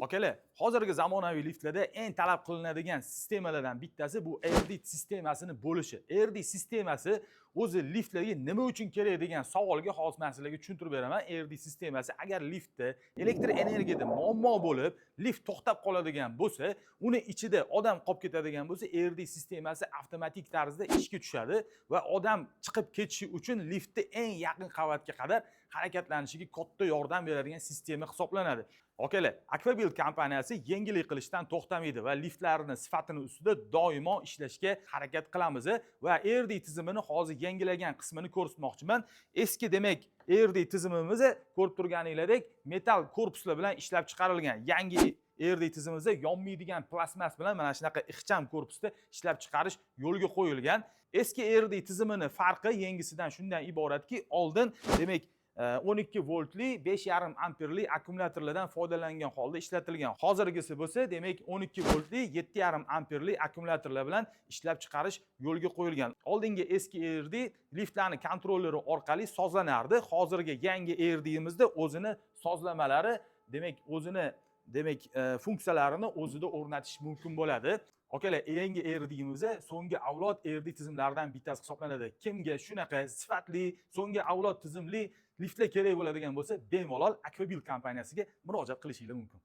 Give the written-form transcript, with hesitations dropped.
Akalar, hozirgi zamonaviy liftlarda eng talab qilinadigan sistemalardan bittasi bu AirD sistemasini bo'lishi. AirD sistemasi o'zi liftlarga nima uchun kerak degan savolga hozir men sizlarga tushuntirib beraman. AirD sistemasi agar liftda elektr energiyada muammo bo'lib, lift to'xtab qoladigan bo'lsa, uni ichida odam qolib ketadigan bo'lsa, AirD sistemasi avtomatik tarzda ishga tushadi va odam chiqib ketishi uchun liftni eng yaqin qavatga qadar harakatlanishiga katta yordam beradigan sistema hisoblanadi. Akalar, Aquabuild kompaniyasi yengillik qilishdan to'xtamaydi va liftlarning sifatini ustida doimo ishlashga harakat qilamiz va AirD tizimini hozir yangilagan qismini ko'rsatmoqchiman. Eski demak AirD tizimimiz ko'rib turganingizdek metal korpuslar bilan ishlab chiqarilgan. Yangi AirD tizimimizda yonmaydigan plastmas bilan mana shunaqa ixcham korpusda ishlab chiqarish yo'lga qo'yilgan. Eski AirD tizimining farqi yangisidan shundan iboratki, oldin demak 12 voltli 5,5 amperli akkumulyatorlardan foydalangan holda ishlatilgan. Hozirgisi bo'lsa, demak 12 voltli 7,5 amperli akkumulyatorlar bilan ishlab chiqarish yo'lga qo'yilgan. Oldingi eski AirD liftlarning kontrolleri orqali sozlanardi. Hozirgi yangi AirD'imizda o'zini sozlamalari, demak funksiyalarini o'zida o'rnatish mumkin bo'ladi. Akalar, yangi AirD'imiz so'nggi avlod AirD tizimlaridan bittasi hisoblanadi. Kimga shunaqa sifatli, so'nggi avlod tizimli liftlar kerak bo'ladigan bo'lsa, bemalol Aquabuild kompaniyasiga murojaat qilishingiz mumkin.